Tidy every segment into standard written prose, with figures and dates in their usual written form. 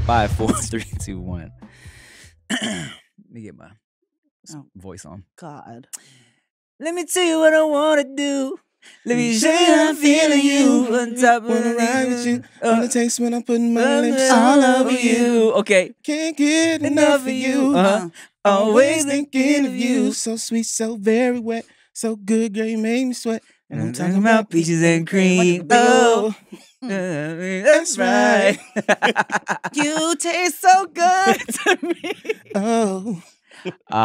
Five, 4, 3, 2, 1. Let me get my voice on. God. Let me tell you what I want to do. Let me show you how I'm feeling you. On top of Wanna ride with you. Wanna taste when I'm putting my lips all over you. Okay. Can't get enough of you. Always thinking of you. So sweet, so very wet. So good, girl, you made me sweat. And I'm talking about peaches and cream. Oh, that's right. You taste so good to me. Oh.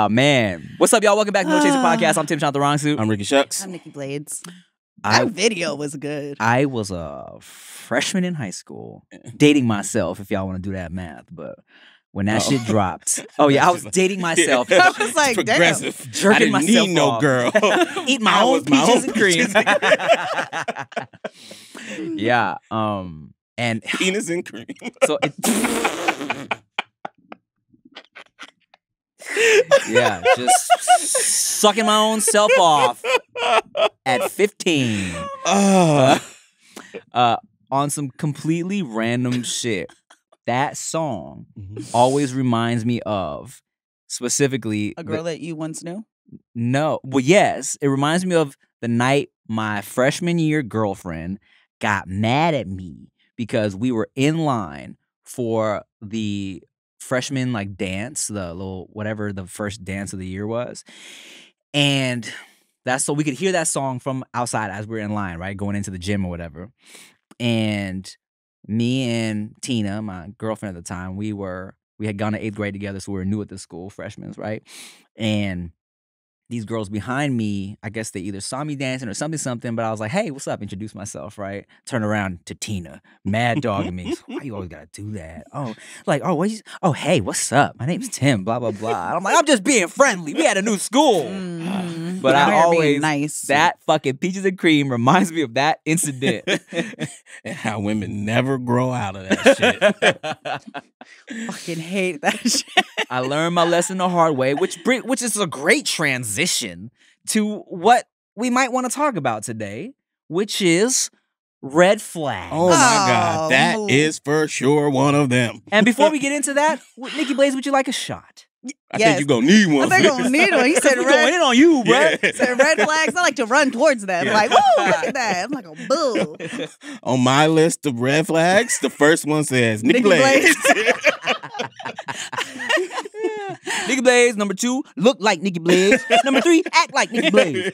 Man. What's up, y'all? Welcome back to No Chaser Podcast. I'm Tim Chantarangsu. I'm Ricky Shucks. I'm Nikki Blades. That video was good. I was a freshman in high school, dating myself, if y'all want to do that math. But when that shit dropped, I was dating myself. I was like, progressive. damn. Jerking I didn't myself need no off. girl. Eat my own peaches and cream. Yeah. And Penis and cream. so it, yeah, just sucking my own self off at 15. On some completely random shit. That song always reminds me of specifically A girl that you once knew? No. Well, yes. It reminds me of the night my freshman year girlfriend got mad at me because we were in line for the freshman dance, the little whatever the first dance of the year was. And that's so we could hear that song from outside as we were in line, right? Going into the gym or whatever. And me and Tina, my girlfriend at the time, we had gone to 8th grade together, so we were new at the school, freshmen, right? And these girls behind me, I guess they either saw me dancing or something, but I was like, hey, what's up? Introduce myself, right? Turn around to Tina, mad dogging me. Why you always gotta do that? Hey, what's up? My name's Tim, blah, blah, blah. I'm like, I'm just being friendly. We had a new school. But I always, nice. that fucking peaches and cream reminds me of that incident. And how women never grow out of that shit. Fucking hate that shit. I learned my lesson the hard way, which is a great transition to what we might want to talk about today, which is red flags. Oh my God, that is for sure one of them. And before we get into that, Nikki Blaze, would you like a shot? I think you're gonna need one. I think I'm gonna need one. He said We're going in on you, bro. Yeah. He said red flags. I like to run towards them. Yeah. Like, woo, look at that. I'm like a bull. On my list of red flags, the first one says Nikki Blades. Nikki Blaze. Number 2, look like Nikki Blaze. Number 3, act like Nikki Blaze.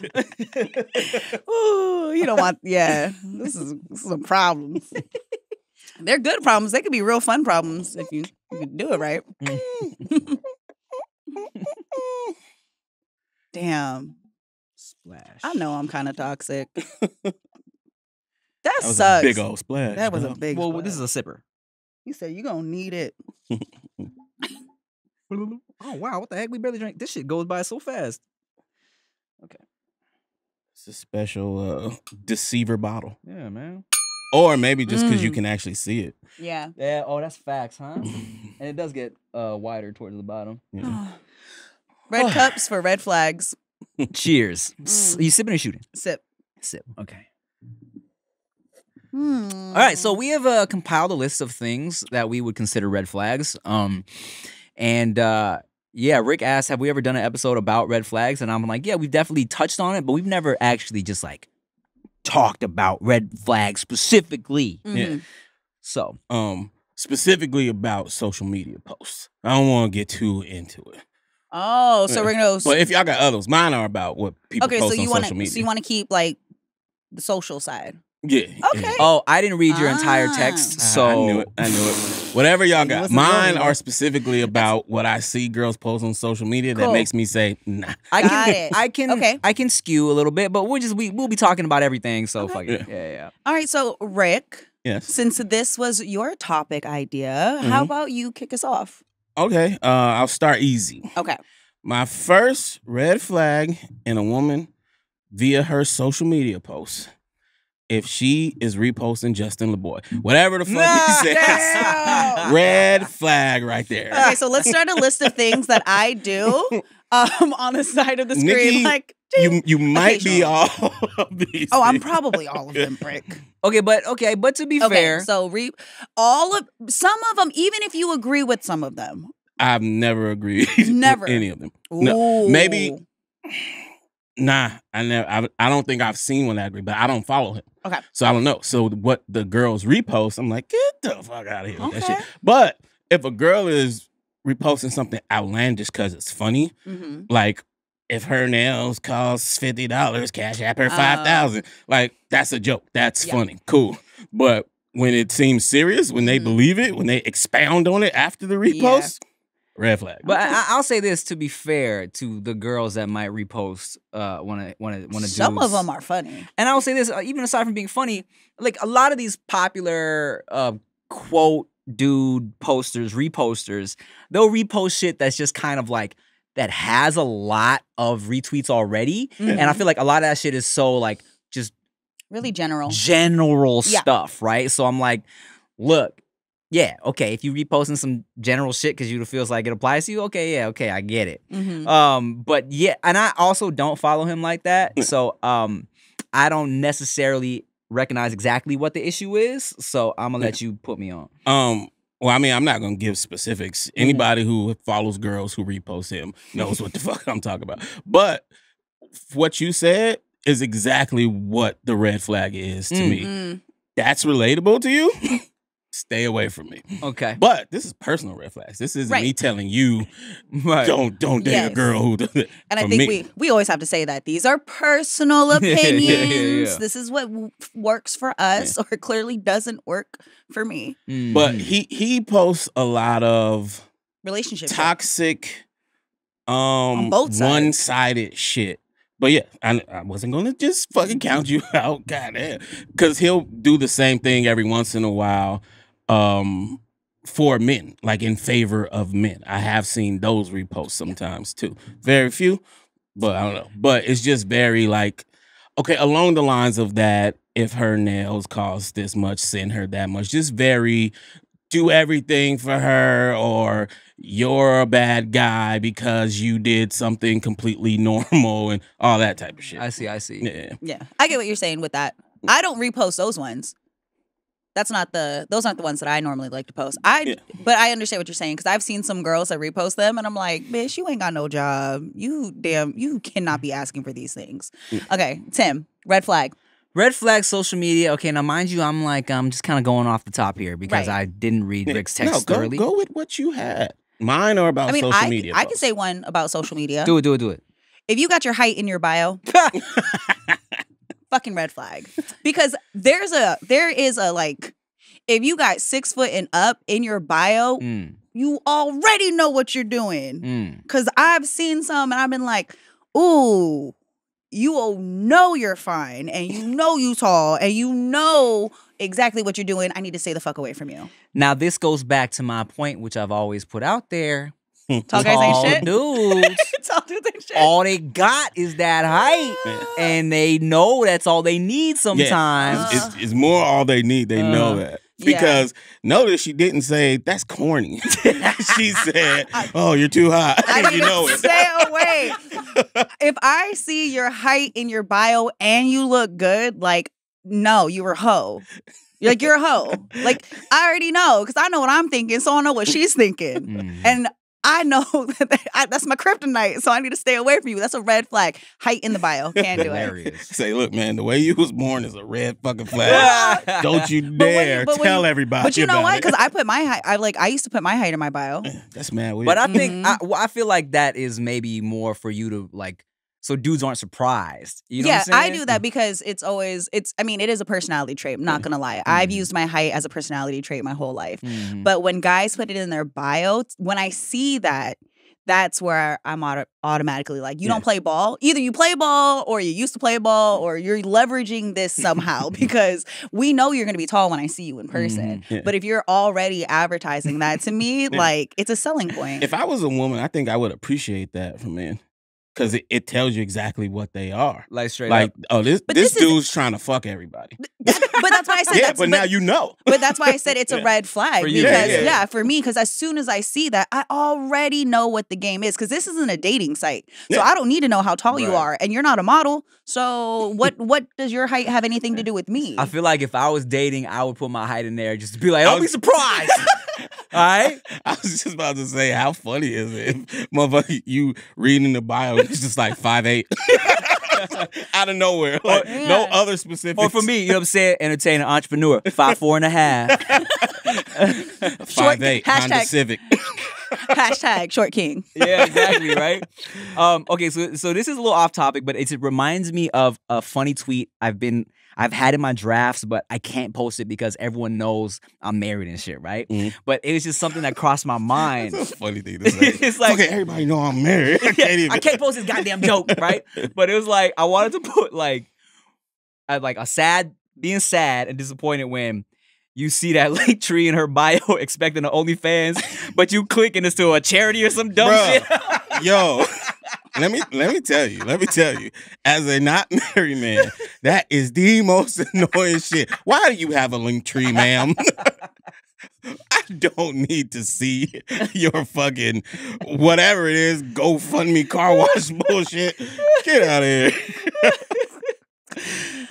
Ooh, you don't want, this is some problems. They're good problems. They could be real fun problems if you do it right. Damn. Splash. I know I'm kind of toxic. That was sucks. a big old splash. That was bro. a big Well, splash. this is a sipper. You said you're going to need it. Oh, wow. What the heck? We barely drank. This shit goes by so fast. Okay. It's a special deceiver bottle. Yeah, man. Or maybe just because you can actually see it. Yeah. Yeah. Oh, that's facts, huh? And it does get wider towards the bottom. Yeah. Red cups for red flags. Cheers. You sipping or shooting? Sip. Sip. Okay. All right. So we have compiled a list of things that we would consider red flags. Rick asked, have we ever done an episode about red flags? And I'm like, yeah, we've definitely touched on it, but we've never actually just talked about red flags specifically. Yeah. So, specifically about social media posts. I don't want to get too into it. Oh, so we're going to... But if y'all got others, mine are about what people post so you on wanna, social media. So you want to keep, the social side. Yeah. Okay. Yeah. oh, I didn't read your entire text, so I knew it. Whatever y'all got. wasn't Mine really are one. specifically about what I see girls post on social media that Cool. makes me say, nah. I can Okay. skew a little bit, but we'll be talking about everything. So fuck it. Yeah. All right, so Rick, Yes. since this was your topic idea, how about you kick us off? Okay. I'll start easy. Okay. My first red flag in a woman via her social media posts if she is reposting Justin LeBoy. Whatever the fuck he says. Red flag right there. Okay, so let's start a list of things that I do on the side of the screen. Nikki, you might be all of these. Oh, I'm things. probably all of them, Brick. Okay, but to be fair, so some of them, even if you agree with some of them. I've never agreed Never. with any of them. No, maybe. Nah, I don't think I've seen one that I agree, but I don't follow him. Okay. So I don't know. So what the girls repost, I'm like, get the fuck out of here with that shit. But if a girl is reposting something outlandish because it's funny, like if her nails cost $50, Cash App her $5,000. Like that's a joke. That's funny. Cool. But when it seems serious, when they believe it, when they expound on it after the repost, red flag. But I'll say this to be fair to the girls that might repost want to do. Some of them are funny. And I will say this, even aside from being funny, like a lot of these popular quote dude posters, reposters, they'll repost shit that's just kind of like that has a lot of retweets already. And I feel like a lot of that shit is so like just really general stuff, right? So I'm like, look, yeah, okay, if you reposting some general shit because you feels like it applies to you, okay, I get it. But yeah, and I also don't follow him like that, so I don't necessarily recognize exactly what the issue is, so I'm gonna let you put me on. Well, I mean, I'm not gonna give specifics. Anybody who follows girls who repost him knows what the fuck I'm talking about. But what you said is exactly what the red flag is to me. That's relatable to you. Stay away from me. Okay. But this is personal red flags. This isn't me telling you don't date a girl who does it. And I think we always have to say that these are personal opinions. This is what works for us or clearly doesn't work for me. But he posts a lot of relationship toxic on both sides. One-sided shit. But yeah, I wasn't going to just fucking count you out. Goddamn. Because he'll do the same thing every once in a while for men, like in favor of men. I have seen those reposts sometimes too. Very few, but I don't know. But it's just very like, okay, along the lines of that, if her nails cost this much, send her that much. Just very do everything for her, or you're a bad guy because you did something completely normal and all that type of shit. I see. Yeah. I get what you're saying with that. I don't repost those ones. Those aren't the ones that I normally like to post. But I understand what you're saying, because I've seen some girls that repost them and I'm like, bitch, you ain't got no job. You cannot be asking for these things. Okay, Tim, red flag. Red flag social media. Okay, now mind you, I'm just kind of going off the top here because I didn't read Rick's text thoroughly. Go with what you had. Mine or about social media. I can say one about social media. Do it. If you got your height in your bio, fucking red flag. Because there is a like, if you got 6 foot and up in your bio, you already know what you're doing. Because I've seen some and I've been like, ooh, you will know you're fine and you know you tall and you know exactly what you're doing. I need to stay the fuck away from you. Now, this goes back to my point, which I've always put out there. Tall guys ain't shit. Dudes. Tall dudes ain't shit. All they got is that height. And they know that's all they need sometimes. It's more all they need. They know that. Because notice she didn't say, that's corny. She said, oh, you're too hot. You know it. Stay away. If I see your height in your bio and you look good, like, no, you're a hoe. Like, you're a hoe. Like, I already know, because I know what I'm thinking, so I know what she's thinking. And I know that's my kryptonite, so I need to stay away from you. That's a red flag. Height in the bio. Can't do it. Say, look, man, the way you was born is a red fucking flag. Don't you dare tell everybody. But you know what? Because I put my height. I used to put my height in my bio. That's mad weird. But I think I feel like that is maybe more for you to like, so dudes aren't surprised. You know what I'm saying? I do that because it is a personality trait. I'm not going to lie. I've used my height as a personality trait my whole life. But when guys put it in their bio, when I see that, that's where I'm automatically like, you don't play ball. Either you play ball or you used to play ball or you're leveraging this somehow, because we know you're going to be tall when I see you in person. But if you're already advertising that, to me, like, it's a selling point. If I was a woman, I think I would appreciate that from men. Because it tells you exactly what they are. Like straight up. Oh, this dude's trying to fuck everybody. But that's why I said yeah, but now you know. But that's why I said it's a red flag. For you. Because for me, because as soon as I see that, I already know what the game is. Because this isn't a dating site. So I don't need to know how tall you are. And you're not a model. So what does your height have anything to do with me? I feel like if I was dating, I would put my height in there just to be like, don't be surprised. All right? I was just about to say, how funny is it? If, motherfucker, you reading the bio, it's just like 5'8". Out of nowhere. Like, no other specifics. Or for me, you know what I'm saying? Entertainer, entrepreneur, 5'4.5". 5'8", Honda Civic. Hashtag short king. Yeah, exactly, right? Okay, so this is a little off topic, but it reminds me of a funny tweet I've had in my drafts, but I can't post it because everyone knows I'm married and shit, right? But it was just something that crossed my mind. It's a funny thing to say. It's like, okay, everybody know I'm married. I can't post this goddamn joke, right? But it was like, I wanted to put like a being sad and disappointed when you see that link tree in her bio expecting an OnlyFans, but you click and it's to a charity or some dumb shit. Yo, let me tell you, as a not married man, that is the most annoying shit. Why do you have a link tree, ma'am? I don't need to see your fucking whatever it is, GoFundMe car wash bullshit. Get out of here.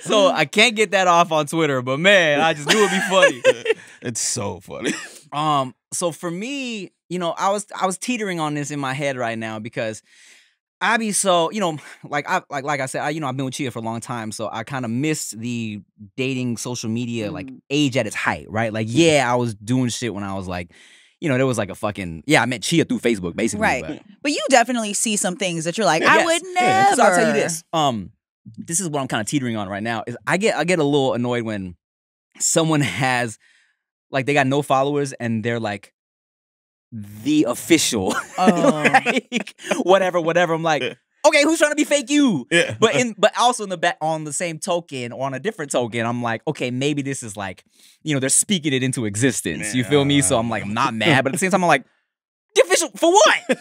So I can't get that off on Twitter, but man, I just knew it'd be funny. It's so funny. So for me, you know, I was teetering on this in my head right now because I be so, you know, like I said, I've been with Chia for a long time, so I kind of missed the dating social media like age at its height, right? Like, yeah, I was doing shit when I was like, you know, there was like a fucking I met Chia through Facebook, basically. Right. But you definitely see some things that you're like, I would never. So I'll tell you this. This is what I'm kind of teetering on right now. Is I get a little annoyed when someone has like they got no followers and they're like the official, like, whatever. I'm like, okay, who's trying to be fake you? Yeah. But also in the back on the same token or on a different token, I'm like, okay, maybe this is like, you know, they're speaking it into existence. You feel me? So I'm like, I'm not mad, but at the same time, I'm like, the official for what?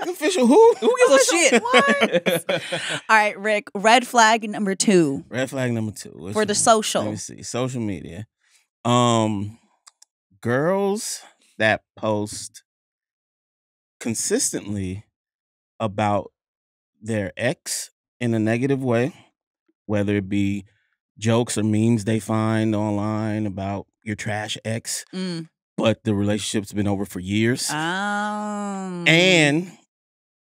Official who? Who gives a shit? What? All right, Rick. Red flag number 2. Red flag number 2. For the social. Let me see. Social media. Girls that post consistently about their ex in a negative way, whether it be jokes or memes they find online about your trash ex, but the relationship's been over for years. And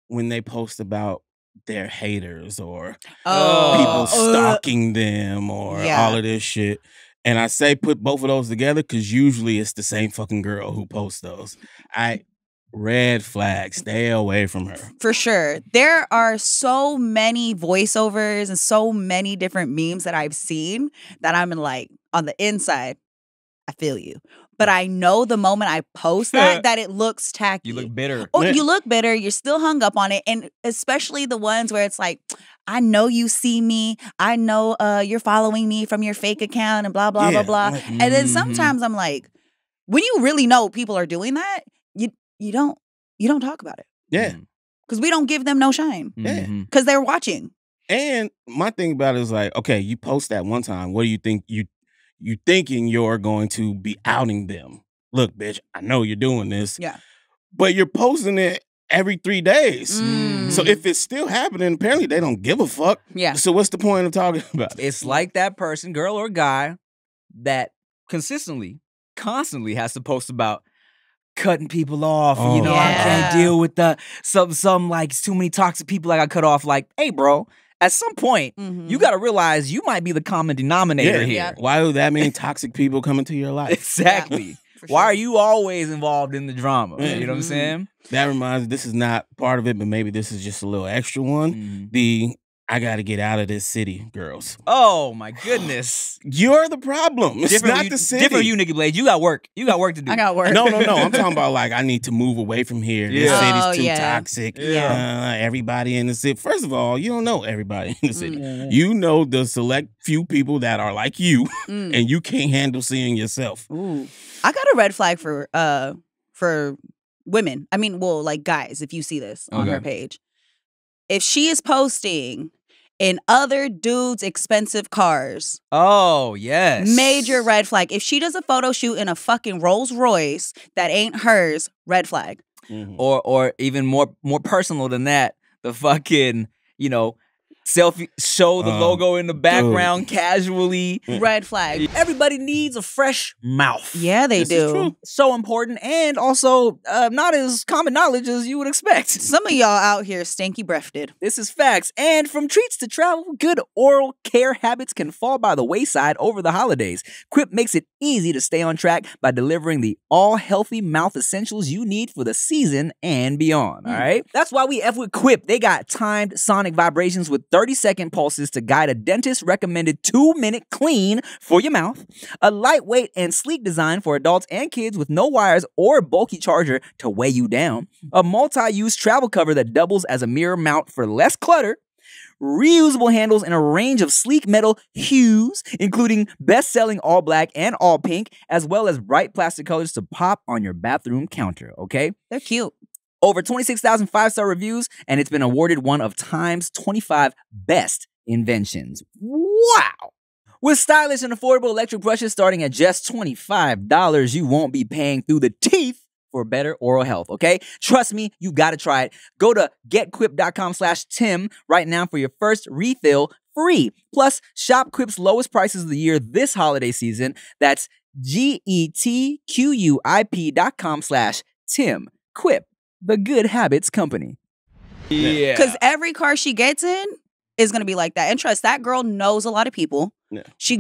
when they post about their haters or people stalking them or all of this shit. And I say put both of those together because usually it's the same fucking girl who posts those. Red flag, stay away from her. For sure. There are so many voiceovers and so many different memes that I've seen that I'm like, on the inside, I feel you. But I know the moment I post that it looks tacky. You look bitter. Oh, you look bitter. You're still hung up on it. And especially the ones where it's like, I know you see me. I know you're following me from your fake account and blah, blah, blah, blah. And then sometimes I'm like, when you really know people are doing that, you don't talk about it. Yeah. Because we don't give them no shine. Yeah. Because they're watching. And my thing about it is like, okay, you post that one time. What do you think you thinking you're going to be outing them? Look, bitch, I know you're doing this. Yeah. But you're posting it every 3 days. So if it's still happening, apparently they don't give a fuck. Yeah. So what's the point of talking about it? It's like that person, girl or guy, that constantly has to post about cutting people off. You know, I can't deal with some like too many toxic people I got cut off. Like, hey, bro, at some point, you got to realize you might be the common denominator here. Yeah. Why would that mean toxic people come into your life? Exactly. Yeah, why are you always involved in the drama? You know what I'm saying? That reminds me, this is not part of it, but maybe this is just a little extra one. I got to get out of this city, girls. Oh, my goodness. You're the problem. It's not the city. Different you, Nikki Blade. You got work. You got work to do. I got work. No. I'm talking about like, I need to move away from here. This city's too toxic. Everybody in the city. First of all, you don't know everybody in the city. You know the select few people that are like you, and you can't handle seeing yourself. Ooh. I got a red flag for women. I mean, well, like guys, if you see this on her page. If she is posting in other dudes' expensive cars. Oh, yes. Major red flag. If she does a photo shoot in a fucking Rolls Royce that ain't hers, red flag. Mhm. Or even more personal than that, the fucking, selfie, show the logo in the background casually. Red flag. Everybody needs a fresh mouth. Yeah, they This is do. true. So important, and also not as common knowledge as you would expect. Some of y'all out here stinky breathed. This is facts. And from treats to travel, good oral care habits can fall by the wayside over the holidays. Quip makes it easy to stay on track by delivering the all-healthy mouth essentials you need for the season and beyond, all right? That's why we F with Quip. They got timed sonic vibrations with 30-second pulses to guide a dentist-recommended 2-minute clean for your mouth, a lightweight and sleek design for adults and kids with no wires or bulky charger to weigh you down, a multi-use travel cover that doubles as a mirror mount for less clutter, reusable handles in a range of sleek metal hues, including best-selling all black and all pink, as well as bright plastic colors to pop on your bathroom counter, okay? They're cute. Over 26,000 5-star reviews, and it's been awarded one of Time's 25 best inventions. Wow! With stylish and affordable electric brushes starting at just $25, you won't be paying through the teeth for better oral health, okay? Trust me, you gotta try it. Go to getquip.com/Tim right now for your first refill free. Plus, shop Quip's lowest prices of the year this holiday season. That's getquip.com/Tim. Quip, the good habits company. Yeah. Because every car she gets in is going to be like that. And trust, that girl knows a lot of people. Yeah. She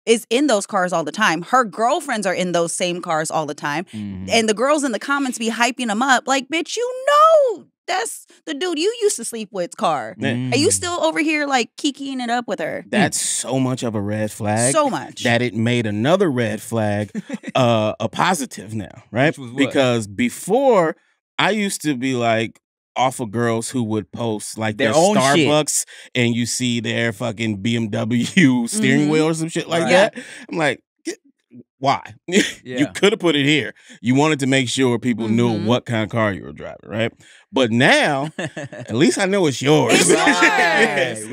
is in those cars all the time. Her girlfriends are in those same cars all the time. Mhm. And the girls in the comments be hyping them up like, bitch, you know that's the dude you used to sleep with's car. Yeah. And you still over here like kikiing it up with her. That's so much of a red flag. So much. That it made another red flag a positive now, right? Which was what? Because before, I used to be like off of girls who would post like Their their own shit. Starbucks and you see their fucking BMW steering Mhm. wheel or some shit like Right. that. I'm like, why? You Yeah. could have put it here. You wanted to make sure people knew Mhm. what kind of car you were driving, right? But now, at least I know it's yours. It's yours.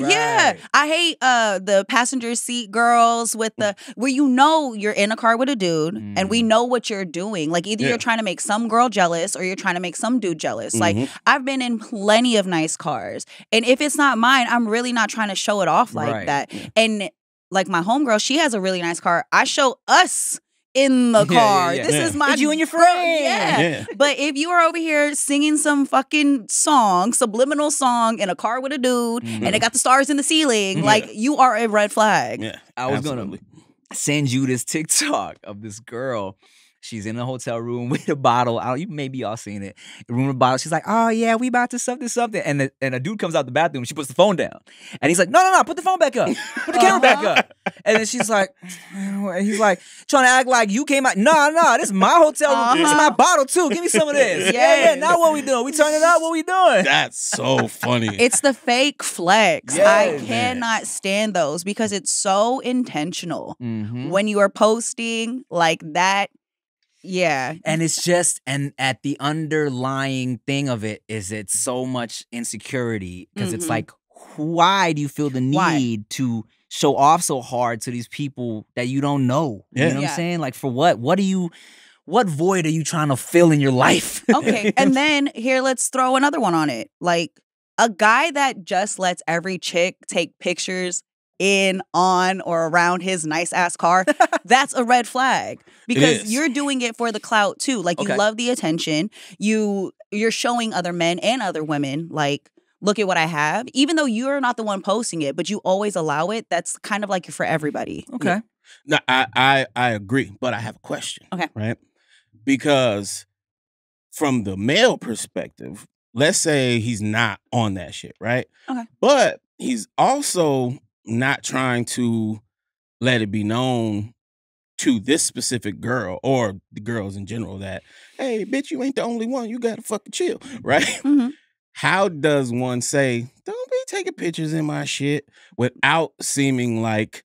Right. Yeah. I hate the passenger seat girls with the where you know you're in a car with a dude and we know what you're doing. Like either Yeah. you're trying to make some girl jealous or you're trying to make some dude jealous. Like Mhm. I've been in plenty of nice cars. And if it's not mine, I'm really not trying to show it off like Right. that. And like my homegirl, she has a really nice car. I show us in the Yeah, car. yeah. This Yeah. is my It's you and your girl. friend. Yeah. Yeah. But if you are over here singing some fucking song, subliminal song in a car with a dude and it got the stars in the ceiling, like you are a red flag. Yeah, I was absolutely. gonna send you this TikTok of this girl. She's in a hotel room with a bottle. Maybe y'all seen it. Room with a bottle. She's like, "Oh yeah, we about to something." And a dude comes out the bathroom. She puts the phone down, and he's like, "No, put the phone back up. Put the camera back up." And then she's like, he's like trying to act like you came out. No, this is my hotel room. This is my bottle too. Give me some of this. Yeah. Yes. Now what we doing? We turn it up. What we doing? That's so funny. It's the fake flex. Yes. I cannot stand those because it's so intentional. Mhm. When you are posting like that, yeah. And it's just, and at the underlying thing of it is it's so much insecurity because it's Mhm. like, why do you feel the Why? need to show off so hard to these people that you don't know? Yeah. You know what Yeah. I'm saying? Like, for what? What void are you trying to fill in your life? Okay. And then here, let's throw another one on it. Like a guy that just lets every chick take pictures in, on, or around his nice ass car, that's a red flag. Because is. you're doing it for the clout too. Like Okay. you love the attention. You're showing other men and other women, like, look at what I have. Even though you're not the one posting it, but you always allow it, that's kind of like for everybody. Okay. No, I agree, but I have a question. Okay. Right? Because from the male perspective, let's say he's not on that shit, right? Okay. But he's also not trying to let it be known to this specific girl or the girls in general that, hey, bitch, you ain't the only one. You gotta fucking chill, right? Mhm. How does one say, don't be taking pictures in my shit without seeming like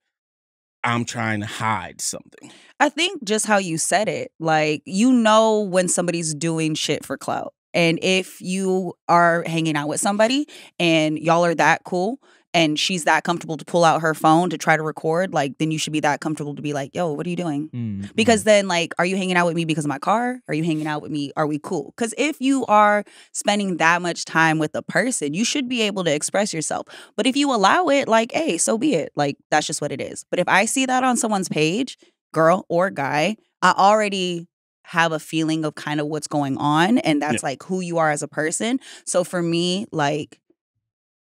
I'm trying to hide something? I think just how you said it, like, you know when somebody's doing shit for clout. And if you are hanging out with somebody and y'all are that cool and she's that comfortable to pull out her phone to try to record, like, then you should be that comfortable to be like, yo, what are you doing? Because then, like, are you hanging out with me because of my car? Are you hanging out with me? Are we cool? Because if you are spending that much time with a person, you should be able to express yourself. But if you allow it, like, hey, so be it. Like, that's just what it is. But if I see that on someone's page, girl or guy, I already have a feeling of kind of what's going on, and that's like who you are as a person. So for me, like,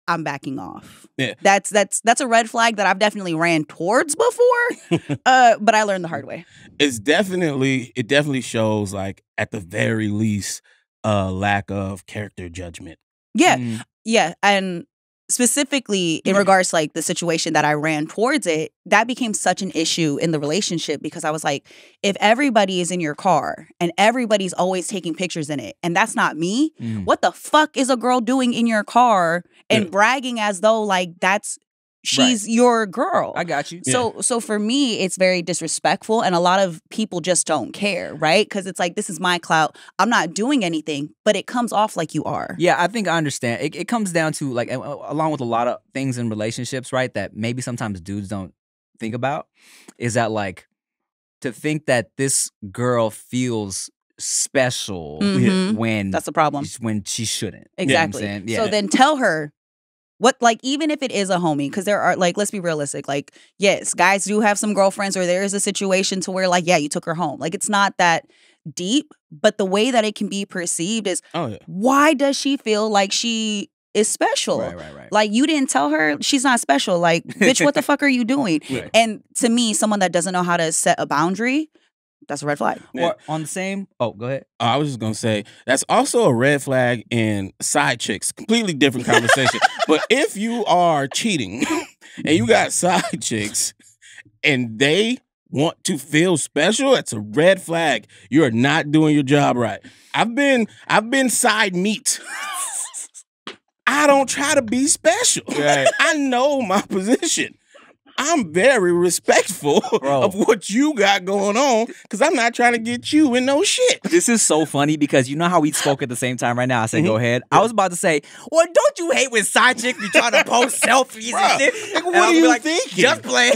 I'm backing off. Yeah. That's a red flag that I've definitely ran towards before, but I learned the hard way. It definitely shows, like, at the very least, a lack of character judgment. Yeah. Yeah. And specifically in regards to, like, the situation that I ran towards it, that became such an issue in the relationship because I was like, if everybody is in your car and everybody's always taking pictures in it and that's not me, what the fuck is a girl doing in your car and bragging as though, like, she's your girl? I got you. So for me, it's very disrespectful, and a lot of people just don't care, right? Because it's like, this is my clout. I'm not doing anything, but it comes off like you are. Yeah, I think I understand. It comes down to, like, along with a lot of things in relationships, right, that maybe sometimes dudes don't think about, is that, like, to think that this girl feels special when that's the problem. When she shouldn't. Exactly. You know what I'm saying? So then tell her what, like, even if it is a homie, because there are, like, let's be realistic. Like, yes, guys do have some girlfriends where there is a situation to where, like, yeah, you took her home. Like, it's not that deep, but the way that it can be perceived is, why does she feel like she is special? Right. Like, you didn't tell her she's not special. Like, bitch, what the fuck are you doing? Right. And to me, someone that doesn't know how to set a boundary, that's a red flag. Or on the same. Oh, go ahead. I was just gonna say that's also a red flag in side chicks. Completely different conversation. But if you are cheating and you got side chicks and they want to feel special, that's a red flag. You are not doing your job right. I've been side meat. I don't try to be special. Right. I know my position. I'm very respectful of what you got going on because I'm not trying to get you in no shit. This is so funny because you know how we spoke at the same time right now? I said, go ahead. I was about to say, well, don't you hate when side chicks be trying to post selfies and shit? Like, what are you thinking? Just play.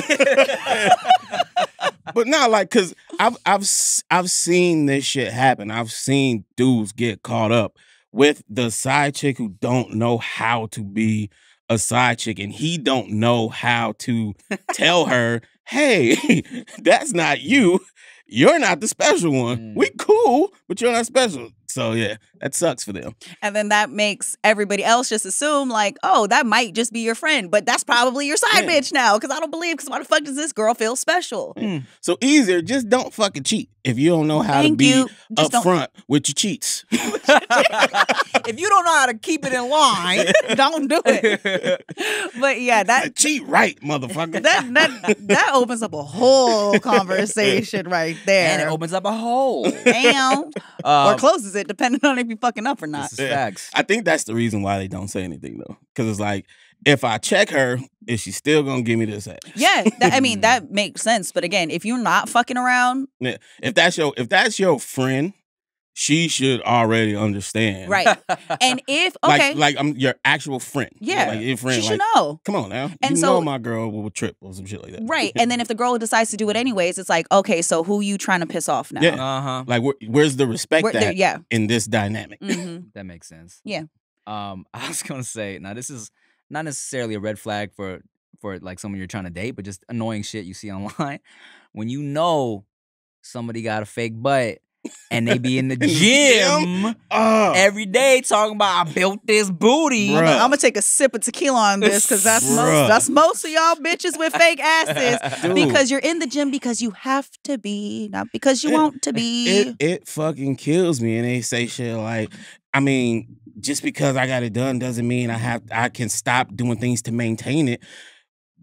But no, like, because I've seen this shit happen. I've seen dudes get caught up with the side chick who don't know how to be a side chick, and he don't know how to tell her, hey, that's not you. You're not the special one. We cool, but you're not special. So yeah, that sucks for them. And then that makes everybody else just assume, like, oh, that might just be your friend, but that's probably your side bitch now. Because I don't believe, because why the fuck does this girl feel special? So easier, just don't fucking cheat if you don't know how to be upfront with your cheats. If you don't know how to keep it in line, don't do it. But yeah, that cheat right, motherfucker. That opens up a whole conversation right there. And it opens up a hole. Damn. Or closes it, depending on if you fucking up or not. This is facts. I think that's the reason why they don't say anything, though. Because it's like, if I check her, is she still gonna give me this ass? Yeah, I mean, that makes sense. But again, if you're not fucking around, if that's your friend, she should already understand, right? And if like I'm your actual friend, like your friend, she should know. Come on now, and you know my girl will trip or some shit like that, right? And then if the girl decides to do it anyways, it's like, okay, so who you trying to piss off now? Yeah, like where's the respect in this dynamic? That makes sense. Yeah. I was gonna say, now this is not necessarily a red flag for like someone you're trying to date, but just annoying shit you see online. When you know somebody got a fake butt and they be in the gym every day talking about, I built this booty. I'm gonna take a sip of tequila on this because that's most of y'all bitches with fake asses. Because you're in the gym because you have to be, not because you want to be. It fucking kills me. And they say shit like, I mean, just because I got it done doesn't mean I can stop doing things to maintain it.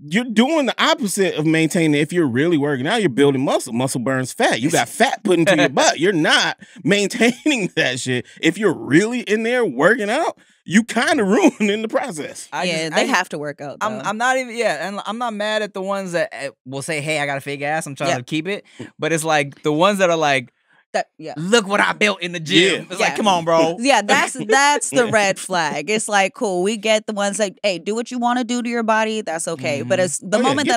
You're doing the opposite of maintaining it. If you're really working out, you're building muscle. Muscle burns fat. You got fat put into your butt. You're not maintaining that shit. If you're really in there working out, you kind of ruining the process. They have to work out, though. I'm not even, and I'm not mad at the ones that will say, hey, I got a fake ass, I'm trying to keep it. But it's like the ones that are like, look what I built in the gym. It's like, come on, bro. Yeah, that's the red flag. It's like, cool, we get the ones like, hey, do what you want to do to your body. That's okay. But it's the moment that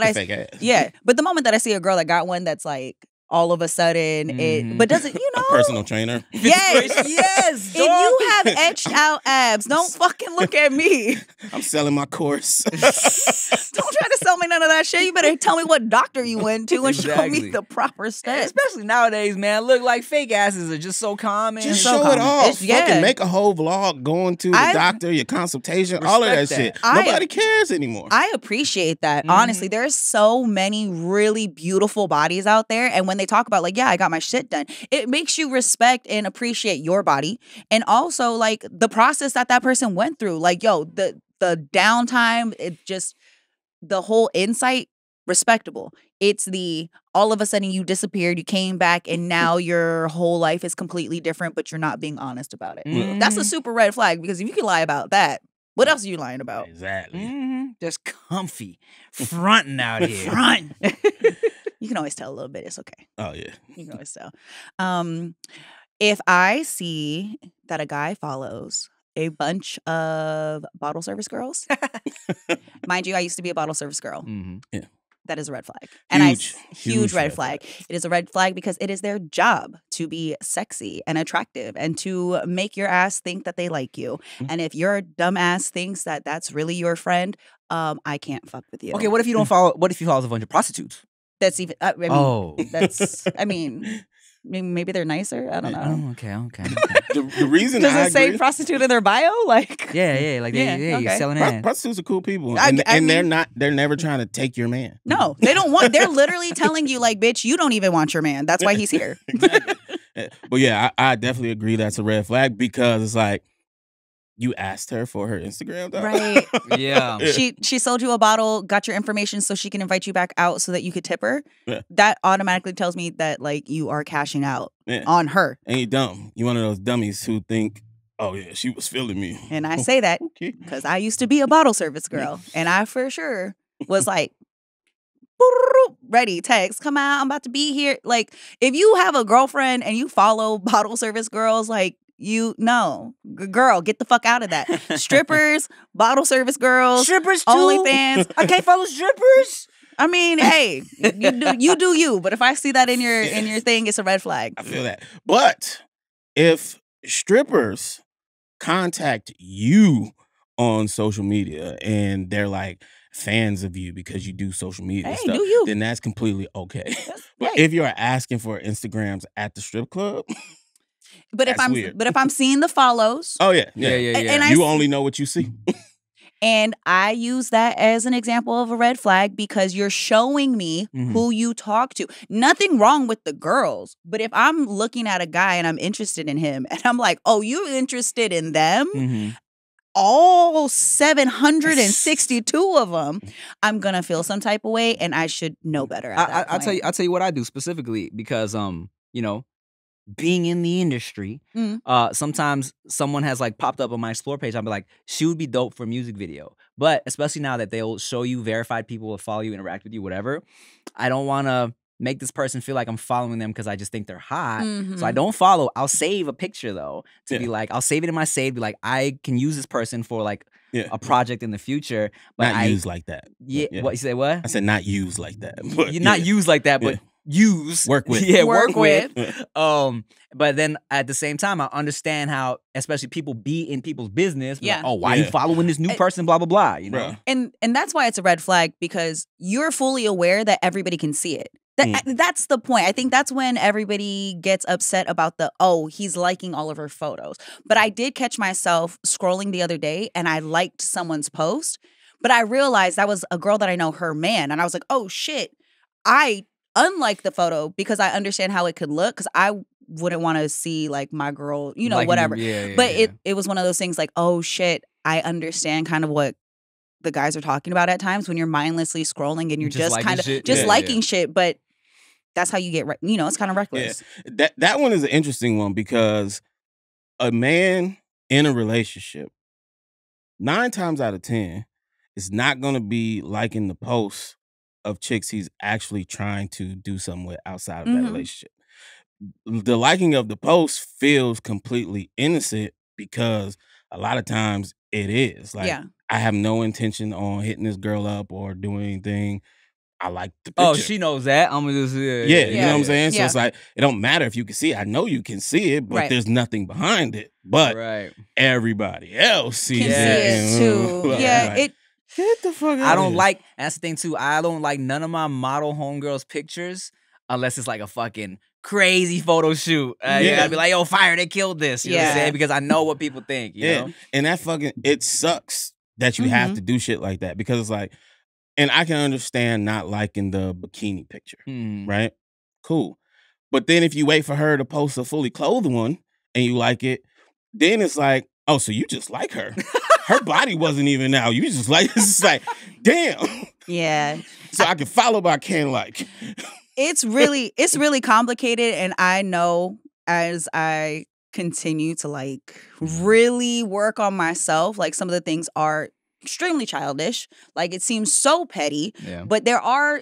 but the moment that I see a girl that got one that's like, all of a sudden but doesn't, a personal trainer. Yes. Yes. If you have etched out abs, don't fucking look at me. I'm selling my course. Don't try to sell me none of that shit. You better tell me what doctor you went to and show me the proper steps. Especially nowadays, man. Look, like fake asses are just so common. Just show it off. Fucking make a whole vlog going to the doctor, your consultation, all of that shit. Nobody cares anymore. I appreciate that. Honestly, there's so many really beautiful bodies out there. And when they talk about like, yeah, I got my shit done, it makes you respect and appreciate your body. And also like the process that person went through. Like, yo, the downtime, it just, the whole insight, respectable. It's the all of a sudden you disappeared, you came back, and now your whole life is completely different, but you're not being honest about it. That's a super red flag, because if you can lie about that, what else are you lying about? Exactly. Just comfy, fronting out here. Front. You can always tell a little bit. It's okay. Oh, yeah. You can always tell. If I see that a guy follows a bunch of bottle service girls, mind you, I used to be a bottle service girl. Yeah. That is a red flag. And huge red flag. It is a red flag because it is their job to be sexy and attractive and to make your ass think that they like you. And if your dumb ass thinks that that's really your friend, I can't fuck with you. Okay, what if you don't follow? What if you follow a bunch of prostitutes? That's even. That's. I mean, maybe they're nicer. I don't know. Okay. The reason does it say prostitute in their bio? Like, like you're selling ass. Prostitutes are cool people, and they're not. They're never trying to take your man. No, they don't want. They're literally telling you, like, bitch, you don't even want your man. That's why he's here. Exactly. But yeah, I definitely agree that's a red flag, because it's like, you asked her for her Instagram, though. Right. Yeah. She sold you a bottle, got your information so she can invite you back out so that you could tip her. Yeah. That automatically tells me that, like, you are cashing out on her. And you're dumb. You're one of those dummies who think, oh, yeah, she was feeling me. And I say that because I used to be a bottle service girl. And I for sure was like, ready, text, come out, I'm about to be here. Like, if you have a girlfriend and you follow bottle service girls, like, girl, get the fuck out of that. Strippers, bottle service girls, strippers too. OnlyFans. I can't follow strippers. I mean, hey, you do you. But if I see that in your thing, it's a red flag. I feel that. But if strippers contact you on social media and they're like fans of you because you do social media stuff, then that's completely okay. But if you're asking for Instagrams at the strip club. But if I'm seeing the follows, yeah. And you only know what you see. And I use that as an example of a red flag because you're showing me who you talk to. Nothing wrong with the girls, but if I'm looking at a guy and I'm interested in him, and I'm like, oh, you're interested in them? All 762 of them, I'm gonna feel some type of way, and I should know better. I'll tell you what I do specifically because being in the industry, sometimes someone has like popped up on my explore page. I'll be like, she would be dope for a music video. But especially now that they'll show you verified people will follow you, interact with you, whatever. I don't want to make this person feel like I'm following them because I just think they're hot. So I don't follow. I'll save a picture though to be like, I'll save it in my save. Be like, I can use this person for like a project in the future. But not used like that. Yeah. What you say? What? I said not used like that. But, You're not used like that, but. Work with. Yeah, work with. But then at the same time, I understand how, especially people be in people's business. Like, oh, why are you following this new person? Blah, blah, blah. You know? And that's why it's a red flag, because you're fully aware that everybody can see it. That's the point. I think that's when everybody gets upset about he's liking all of her photos. But I did catch myself scrolling the other day and I liked someone's post, but I realized that was a girl that I know, her man. And I was like, oh shit, I unlike the photo because I understand how it could look, because I wouldn't want to see like my girl, like, whatever. But it was one of those things like, oh shit, I understand kind of what the guys are talking about at times when you're mindlessly scrolling and you're just kind of liking shit. But that's how you get, it's kind of reckless. Yeah. That one is an interesting one because a man in a relationship, 9 times out of 10, is not going to be liking the posts of chicks he's actually trying to do something with outside of that relationship. the liking of the post feels completely innocent because a lot of times it is. Like, I have no intention on hitting this girl up or doing anything. I like the picture. Oh, she knows that. I'm just yeah, you know what I'm saying? So it's like, it don't matter if you can see it. I know you can see it, but there's nothing behind it. But everybody else sees it too. Like, get the fuck out I of don't here. like, that's the thing too, I don't like none of my model homegirls pictures unless it's like a fucking crazy photo shoot. You gotta be like, yo, fire, they killed this. You know what I'm saying? Because I know what people think, you know? And that fucking, it sucks that you have to do shit like that because it's like, and I can understand not liking the bikini picture, right? Cool. But then if you wait for her to post a fully clothed one and you like it, then it's like, oh, so you just like her. Her body wasn't even out. You just like, it's just like, damn. Yeah. So I can follow, but I can't like. It's really complicated. And I know as I continue to like really work on myself, like some of the things are extremely childish. Like it seems so petty, but there are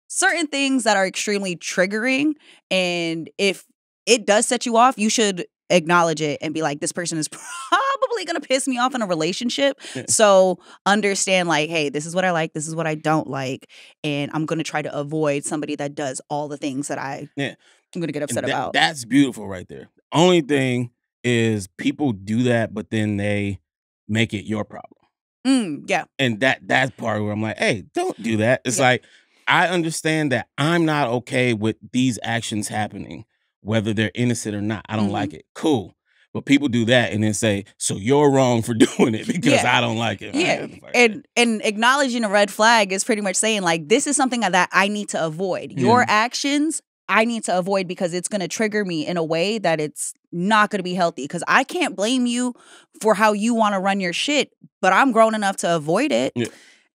certain things that are extremely triggering. And if it does set you off, you should acknowledge it and be like, this person is probably going to piss me off in a relationship. So understand like, hey, this is what I like. This is what I don't like. And I'm going to try to avoid somebody that does all the things that I'm going to get upset about. That's beautiful right there. Only thing is people do that, but then they make it your problem. And that's part where I'm like, hey, don't do that. It's like, I understand that I'm not okay with these actions happening, whether they're innocent or not. I don't like it. Cool. But people do that and then say, so you're wrong for doing it because I don't like it. And acknowledging a red flag is pretty much saying like, this is something that I need to avoid. Your actions, I need to avoid because it's going to trigger me in a way that it's not going to be healthy. Because I can't blame you for how you want to run your shit, but I'm grown enough to avoid it.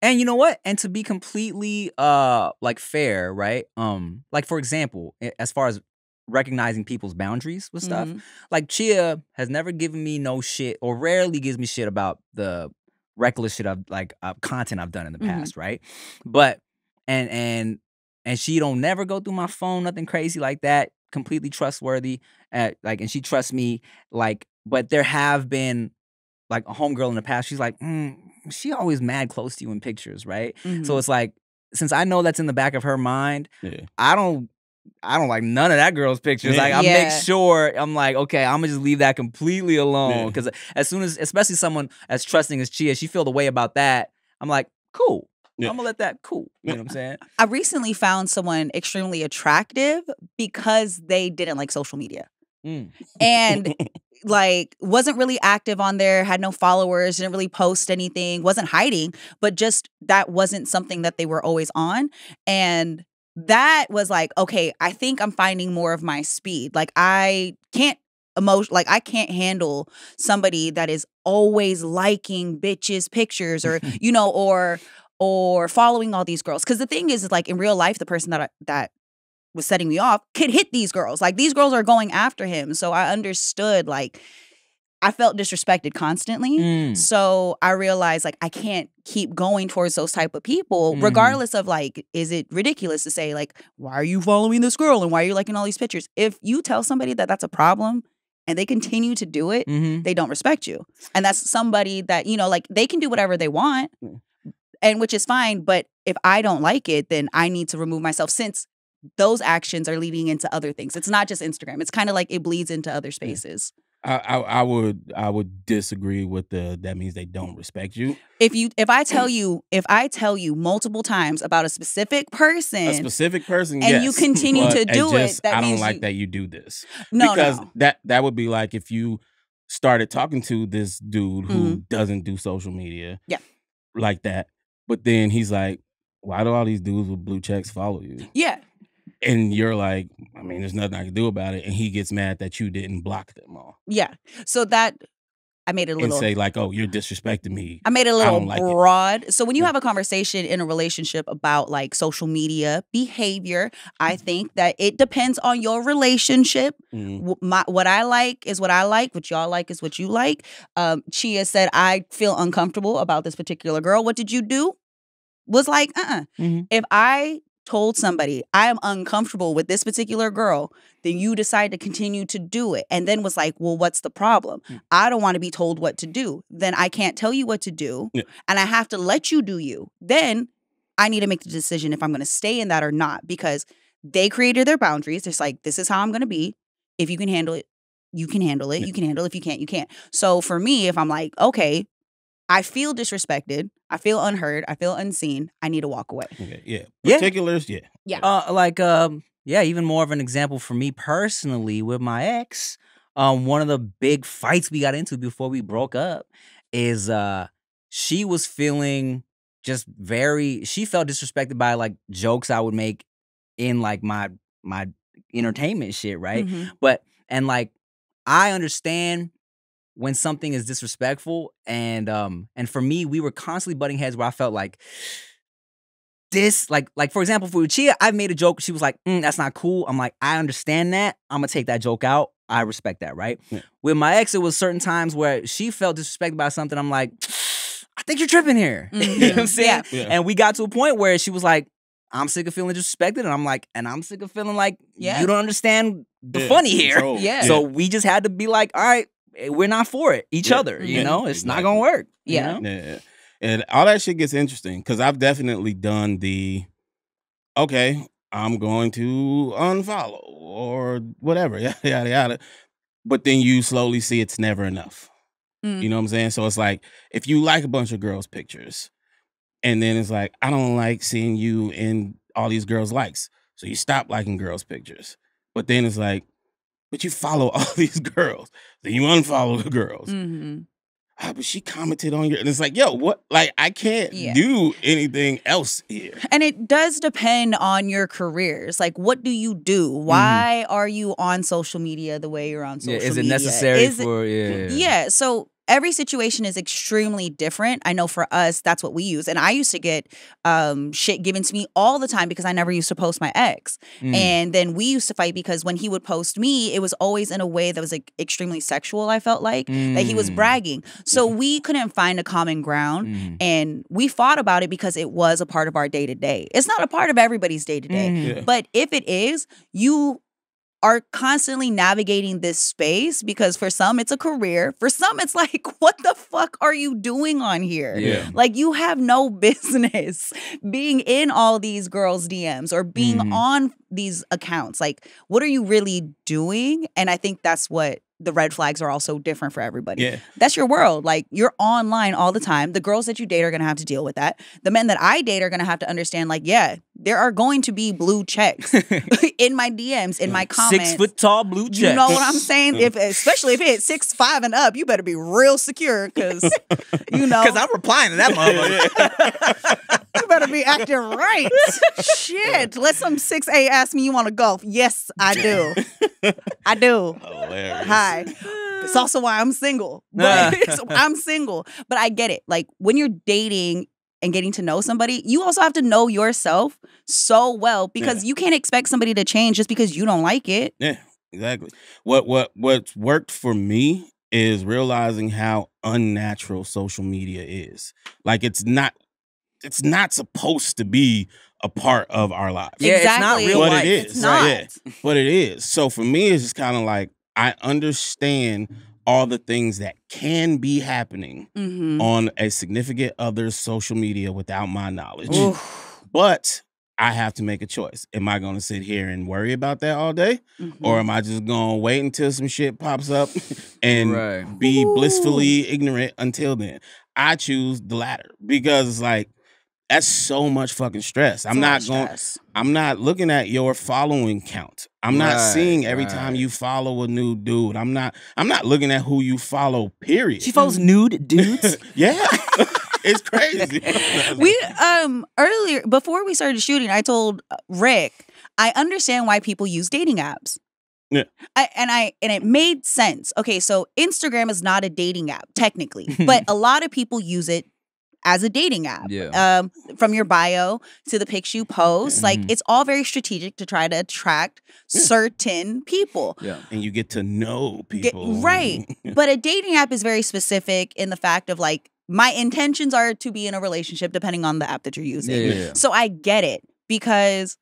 And you know what? And to be completely like fair, right? Like for example, as far as recognizing people's boundaries with stuff, like Chia has never given me no shit or rarely gives me shit about the reckless shit of like content I've done in the past, right? But and she don't never go through my phone, nothing crazy like that. Completely trustworthy, like, and she trusts me. Like, but there have been like a homegirl in the past. She's like, she always mad close to you in pictures, right? So it's like, since I know that's in the back of her mind, I don't like none of that girl's pictures. Like, I make sure I'm like, okay, I'm gonna just leave that completely alone. Because as soon as, especially someone as trusting as Chia, she feel the way about that. I'm like, cool. I'm gonna let that cool. You know what I'm saying? I recently found someone extremely attractive because they didn't like social media. And like wasn't really active on there, had no followers, didn't really post anything, wasn't hiding, but just that wasn't something that they were always on. And that was like, okay, I think I'm finding more of my speed. Like I can't I can't handle somebody that is always liking bitches' pictures or, you know, or following all these girls. Because the thing is like in real life, the person that was setting me off could hit these girls. Like these girls are going after him. So I understood, like, I felt disrespected constantly. So I realized like I can't keep going towards those type of people, regardless of like, is it ridiculous to say like, why are you following this girl and why are you liking all these pictures? If you tell somebody that that's a problem and they continue to do it, they don't respect you. And that's somebody that, you know, like they can do whatever they want, and which is fine. But if I don't like it, then I need to remove myself, since those actions are leading into other things. It's not just Instagram. It's kind of like it bleeds into other spaces. I would disagree with that means they don't respect you. If I tell you multiple times about a specific person, and yes, you continue to do it, that I means don't like that you do this. No, because that would be like if you started talking to this dude who doesn't do social media, like that, but then he's like, why do all these dudes with blue checks follow you? Yeah. And you're like, I mean, there's nothing I can do about it. And he gets mad that you didn't block them all. Yeah. So that, I made it a little... And say like, oh, you're disrespecting me. I made it a little broad. So when you have a conversation in a relationship about like social media behavior, I think that it depends on your relationship. What I like is what I like. What y'all like is what you like. Chia said, I feel uncomfortable about this particular girl. What did you do? Was like, If I told somebody I am uncomfortable with this particular girl, then you decide to continue to do it and then was like, well, what's the problem? I don't want to be told what to do. Then I can't tell you what to do and I have to let you do you. Then I need to make the decision if I'm going to stay in that or not, because they created their boundaries. It's like, this is how I'm going to be. If you can handle it, you can handle it. You can handle it. If you can't, you can't. So for me, if I'm like, okay, I feel disrespected, I feel unheard, I feel unseen, I need to walk away. Okay, yeah. Particulars, yeah. Yeah. Even more of an example for me personally with my ex. One of the big fights we got into before we broke up is she was feeling she felt disrespected by like jokes I would make in like my entertainment shit, right? And like I understand when something is disrespectful, and for me, we were constantly butting heads where I felt like this, like for example, for Lucia, I made a joke. She was like, "That's not cool." I'm like, I understand that. I'm gonna take that joke out. I respect that, right? Yeah. With my ex, it was certain times where she felt disrespected by something. I'm like, I think you're tripping here. You know what I'm saying? Yeah. And we got to a point where she was like, I'm sick of feeling disrespected, and I'm like, and I'm sick of feeling like you don't understand the funny here. So we just had to be like, all right, we're not for it. Each other, you know, it's not gonna work. You know? And all that shit gets interesting because I've definitely done okay, I'm going to unfollow or whatever, yada yada yada. But then you slowly see it's never enough. You know what I'm saying? So it's like if you like a bunch of girls' pictures, and then it's like, I don't like seeing you in all these girls' likes. So you stop liking girls' pictures. But then it's like, but you follow all these girls. Then you unfollow the girls. But she commented on your, and it's like, yo, what? Like, I can't do anything else here. And it does depend on your careers. Like, what do you do? Why are you on social media the way you're on social media? Is it necessary for, Yeah, so every situation is extremely different. I know for us, that's what we use. And I used to get shit given to me all the time because I never used to post my ex. And then we used to fight because when he would post me, it was always in a way that was like extremely sexual, I felt like, that he was bragging. So we couldn't find a common ground. And we fought about it because it was a part of our day-to-day. It's not a part of everybody's day-to-day. But if it is, you are constantly navigating this space because for some it's a career. For some it's like, what the fuck are you doing on here? Like you have no business being in all these girls' DMs or being on these accounts. Like, what are you really doing? And I think that's what the red flags are also different for everybody. That's your world. Like, you're online all the time. The girls that you date are going to have to deal with that. The men that I date are going to have to understand, like, there are going to be blue checks in my DMs, in my comments. 6 foot tall blue checks. You know what I'm saying? Especially if it's 6'5" and up, you better be real secure because, you know. Because I'm replying to that motherfucker. You better be acting right. Shit. Let some 6'8" ask me, you want to golf? Yes, I do. I do. Hilarious. Hi. It's also why I'm single. But I'm single. But I get it. Like, when you're dating and getting to know somebody, you also have to know yourself so well because you can't expect somebody to change just because you don't like it. Yeah, exactly. What's worked for me is realizing how unnatural social media is. Like, it's not supposed to be a part of our lives. Yeah, exactly. It's not real life. But it is. It's not. Right? Yeah. But it is. So for me, it's just kind of like, I understand all the things that can be happening on a significant other's social media without my knowledge. But I have to make a choice. Am I going to sit here and worry about that all day? Or am I just going to wait until some shit pops up and be blissfully ignorant until then? I choose the latter because it's like, that's so much fucking stress. I'm not looking at your following count. I'm not seeing every time you follow a new dude. I'm not looking at who you follow, period. She follows nude dudes? Yeah. It's crazy. We earlier, before we started shooting, I told Rick, I understand why people use dating apps. Yeah. And it made sense. Okay, so Instagram is not a dating app, technically, but a lot of people use it as a dating app. From your bio to the pics you post, like, it's all very strategic to try to attract certain people. And you get to know people. But a dating app is very specific in the fact of, like, my intentions are to be in a relationship depending on the app that you're using. So I get it. because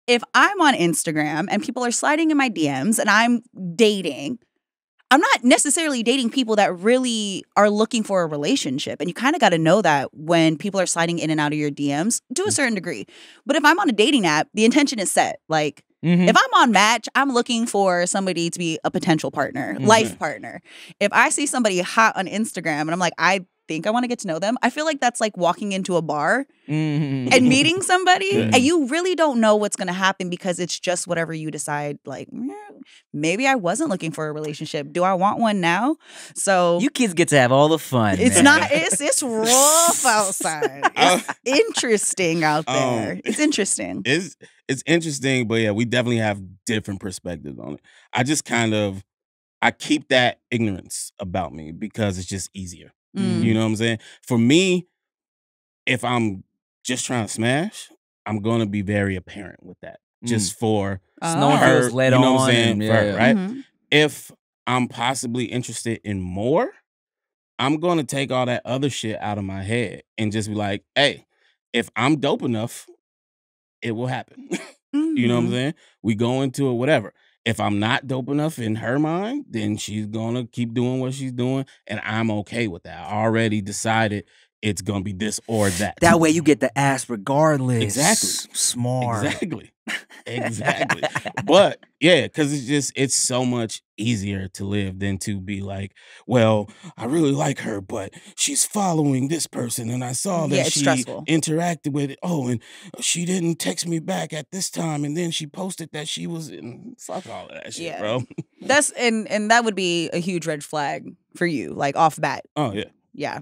if I'm on Instagram and people are sliding in my DMs and I'm dating, I'm not necessarily dating people that really are looking for a relationship. And you kind of got to know that when people are sliding in and out of your DMs to a certain degree. But if I'm on a dating app, the intention is set. Like, if I'm on Match, I'm looking for somebody to be a potential partner, life partner. If I see somebody hot on Instagram and I'm like, I think I want to get to know them, I feel like that's like walking into a bar and meeting somebody and you really don't know what's going to happen because it's just whatever you decide. Like, maybe I wasn't looking for a relationship. Do I want one now? So you kids get to have all the fun. It's man. not. It's rough outside. It's interesting out there. It's interesting. It's interesting, but yeah, we definitely have different perspectives on it. I just I keep that ignorance about me because it's just easier. You know what I'm saying? For me, if I'm just trying to smash, I'm gonna be very apparent with that. Just for no one her, feels led you know on. what I'm saying? Yeah. For her, right? If I'm possibly interested in more, I'm gonna take all that other shit out of my head and just be like, hey, if I'm dope enough, it will happen. You know what I'm saying? We go into it, whatever. If I'm not dope enough in her mind, then she's gonna keep doing what she's doing, and I'm okay with that. I already decided it's gonna be this or that. That way you get the ass regardless. Exactly. Smart. Exactly. But yeah, because it's so much easier to live than to be like, well, I really like her, but she's following this person, and I saw that she stressful. interacted with it. Oh, and she didn't text me back at this time, and then she posted that she was in. Fuck all of that shit, bro. That's and that would be a huge red flag for you, like off bat. Oh yeah. Yeah.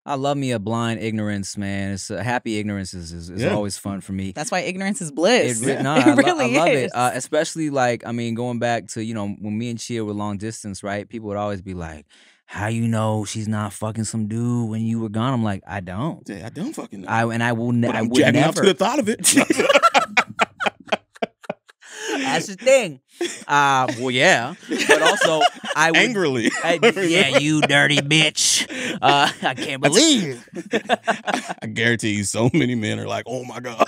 I love me a blind ignorance, man. It's happy ignorance is always fun for me. That's why ignorance is bliss. I love it. Especially like, I mean, going back to, you know, when me and Chia were long distance, right? People would always be like, how you know she's not fucking some dude when you were gone? I'm like, I don't. Yeah, I don't fucking know. I would jacking never. up to the thought of it. That's the thing. Well, yeah, but also I would angrily. Yeah, you dirty bitch. I can't believe. I guarantee you, so many men are like, "Oh my god,"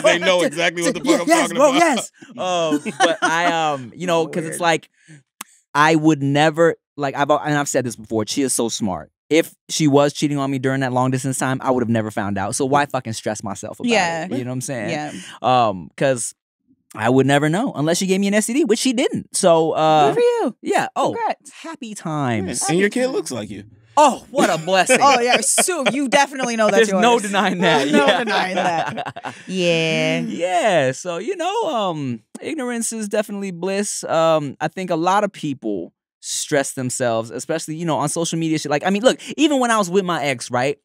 they know exactly what the fuck I'm talking about. Yes, but I, you know, because it's like I would never like I've said this before. She is so smart. If she was cheating on me during that long distance time, I would have never found out. So why fucking stress myself about it? You know what I'm saying? Yeah. Because I would never know unless she gave me an STD, which she didn't. So, good for you. Yeah. Oh, congrats. Happy times. And your kid looks like you. Oh, what a blessing. Oh, yeah. So you definitely know that's There's no denying that. No denying that. Yeah. Yeah. So, you know, ignorance is definitely bliss. I think a lot of people stress themselves, especially, you know, on social media shit. Like, I mean, look, even when I was with my ex, right?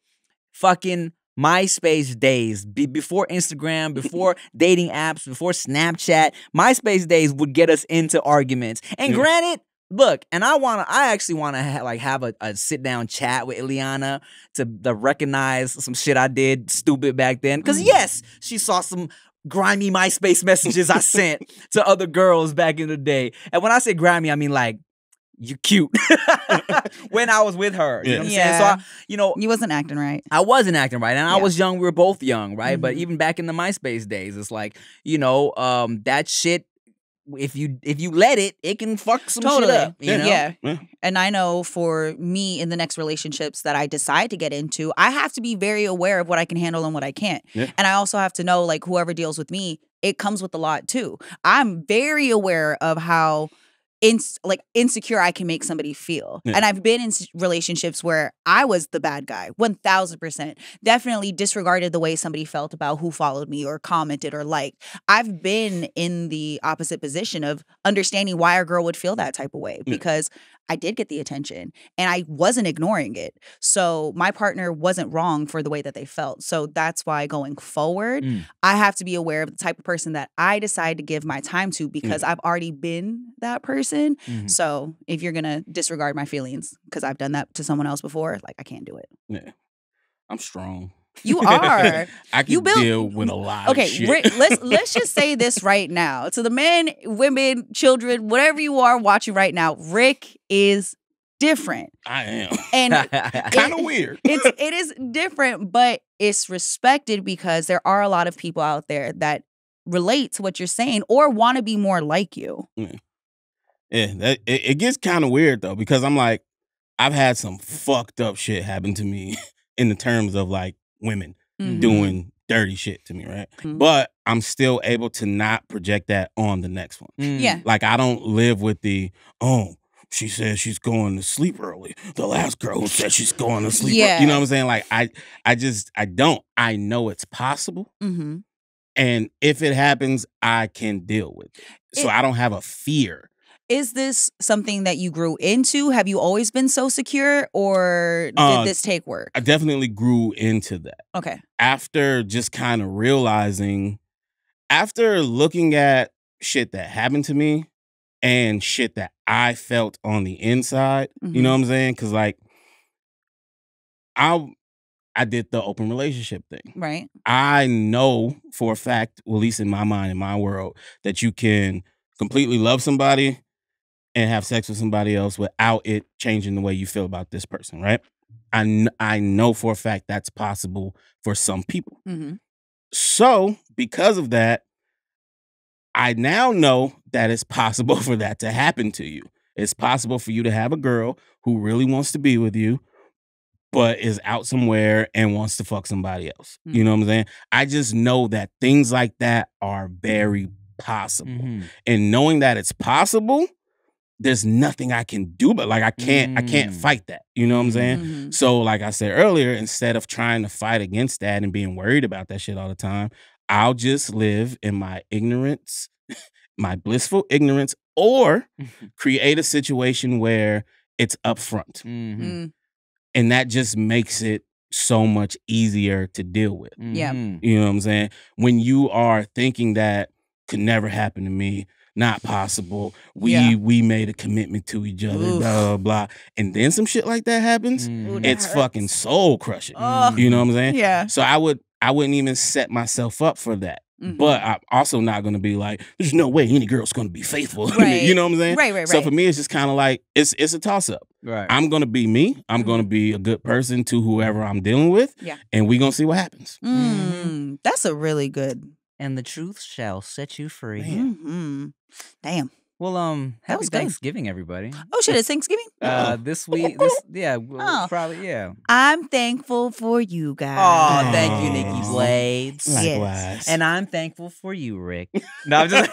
Fucking MySpace days, before Instagram, before dating apps, before Snapchat, MySpace days would get us into arguments. And granted, look, and I actually want to have a sit down chat with Ileana to recognize some shit I did stupid back then. Because yes, she saw some grimy MySpace messages I sent to other girls back in the day. And when I say grimy, I mean like, you cute. When I was with her. You know what I'm saying? So, you wasn't acting right. I wasn't acting right. And I was young. We were both young, right? But even back in the MySpace days, it's like, you know, that shit, if you let it, it can fuck some shit up. You know? Yeah. And I know for me in the next relationships that I decide to get into, I have to be very aware of what I can handle and what I can't. Yeah. And I also have to know, like, whoever deals with me, it comes with a lot too. I'm very aware of how insecure I can make somebody feel. And I've been in relationships where I was the bad guy, 1000%. Definitely disregarded the way somebody felt about who followed me or commented or liked. I've been in the opposite position of understanding why a girl would feel that type of way because I did get the attention and I wasn't ignoring it. So my partner wasn't wrong for the way that they felt. So that's why going forward, I have to be aware of the type of person that I decide to give my time to because I've already been that person. So if you're going to disregard my feelings because I've done that to someone else before, like I can't do it. Yeah. I'm strong. You are. I can deal with a lot of shit. Rick, let's just say this right now. To the men, women, children, whatever you are watching right now, Rick is different. I am. And Kind of weird. It is different, but it's respected because there are a lot of people out there that relate to what you're saying or want to be more like you. Yeah, it gets kind of weird though, because I'm like, I've had some fucked up shit happen to me in the terms of like women doing dirty shit to me, right? But I'm still able to not project that on the next one. Yeah. Like I don't live with the, oh, she says she's going to sleep early. The last girl who said she's going to sleep early. You know what I'm saying? Like I don't. I know it's possible. And if it happens, I can deal with it. So I don't have a fear. Is this something that you grew into? Have you always been so secure, or did this take work? I definitely grew into that. Okay. After just kind of realizing, after looking at shit that happened to me and shit that I felt on the inside, you know what I'm saying? Because like, I did the open relationship thing. Right. I know for a fact, well, at least in my mind, in my world, that you can completely love somebody and have sex with somebody else without it changing the way you feel about this person, right? I know for a fact that's possible for some people. So because of that, I now know that it's possible for that to happen to you. It's possible for you to have a girl who really wants to be with you, but is out somewhere and wants to fuck somebody else. You know what I'm saying? I just know that things like that are very possible. And knowing that it's possible, there's nothing I can do, but like I can't fight that. You know what I'm saying? So like I said earlier, instead of trying to fight against that and being worried about that shit all the time, I'll just live in my ignorance, my blissful ignorance, or create a situation where it's upfront. And that just makes it so much easier to deal with. Yeah. You know what I'm saying? When you are thinking that could never happen to me, not possible, we made a commitment to each other, blah, blah, blah. And then some shit like that happens, it's fucking soul crushing. You know what I'm saying? Yeah. So I wouldn't even set myself up for that. But I'm also not going to be like, there's no way any girl's going to be faithful. Right. You know what I'm saying? Right. So for me, it's just kind of like, it's a toss up. Right. I'm going to be me. I'm going to be a good person to whoever I'm dealing with. Yeah. And we're going to see what happens. That's a really good. And the truth shall set you free. Damn. Well, happy was good. Thanksgiving, everybody. Oh shit, it's Thanksgiving? This week, probably, yeah. I'm thankful for you guys. Oh, thank you, Nikki Blades. Likewise. And I'm thankful for you, Rick. No, I'm just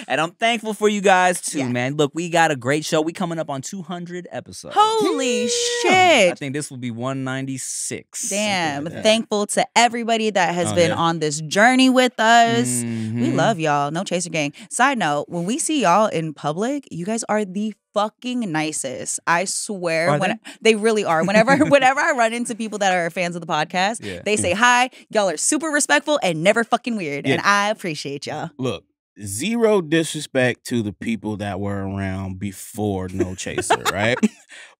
and I'm thankful for you guys too, man. Look, we got a great show. We coming up on 200 episodes. Holy shit. I think this will be 196. Damn. Thankful to everybody that has been on this journey with us. We love y'all. No Chaser Gang. Side note, when we see y'all in public, you guys are the fucking nicest. I swear. They really are. Whenever I run into people that are fans of the podcast, they say hi. Y'all are super respectful and never fucking weird. And I appreciate y'all. Look, zero disrespect to the people that were around before No Chaser, right?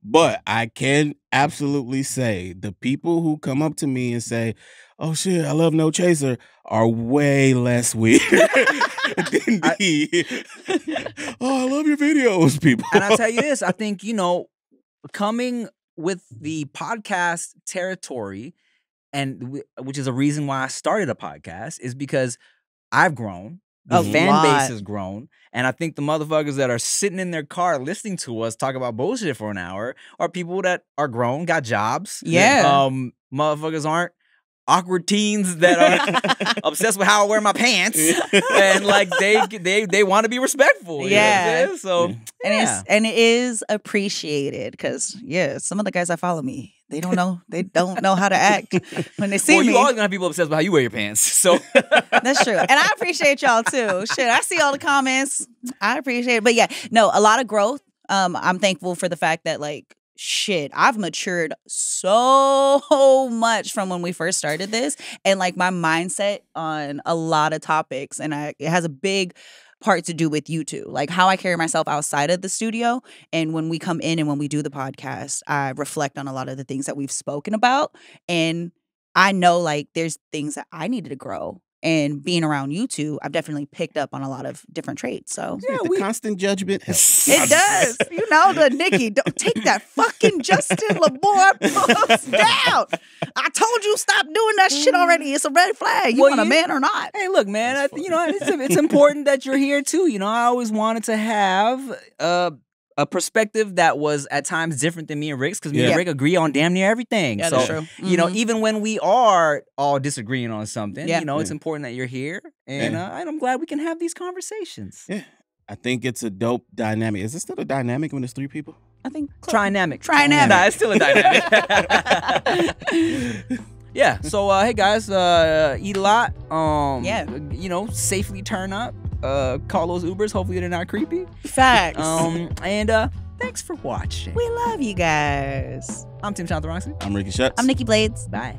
But I can absolutely say the people who come up to me and say, oh shit, I love No Chaser, are way less weird than the, oh, I love your videos, people. And I'll tell you this, I think, coming with the podcast territory, and which is a reason why I started a podcast, is because I've grown. The fan base has grown. And I think the motherfuckers that are sitting in their car listening to us talk about bullshit for an hour are people that are grown, got jobs. Yeah. Motherfuckers aren't awkward teens that are obsessed with how I wear my pants. And like they want to be respectful. Yeah. You know so and it is appreciated because some of the guys that follow me, they don't know how to act when they see me. You always gonna have people obsessed with how you wear your pants. So that's true. And I appreciate y'all too. Shit, I see all the comments. I appreciate it. But yeah, no, a lot of growth. I'm thankful for the fact that like shit, I've matured so much from when we first started this, and like my mindset on a lot of topics, and it has a big part to do with you two, like how I carry myself outside of the studio, and when we come in and when we do the podcast, I reflect on a lot of the things that we've spoken about, and I know like there's things that I needed to grow, and being around you two, I've definitely picked up on a lot of different traits. So Yeah, the constant judgment helps. it does. You know, the Nikki, don't take that fucking Justin LaBoy post down. I told you stop doing that shit already. It's a red flag. You want a man or not? Hey, look, man. You know, it's important that you're here too. You know, I always wanted to have a perspective that was at times different than me and Rick's, because me and Rick agree on damn near everything. Yeah, so, that's true. You know, even when we are all disagreeing on something, Yeah. you know, it's important that you're here, and I'm glad we can have these conversations. Yeah, I think it's a dope dynamic. Is it still a dynamic when it's 3 people? I think Trinamic. Trinamic. Nah, it's still a dynamic. Yeah. So, hey guys, eat a lot. You know, safely turn up. Call those Ubers. Hopefully they're not creepy. Facts. And thanks for watching. We love you guys. I'm Tim Chantarangsu. I'm Ricky Schutz. I'm Nikki Blades. Bye.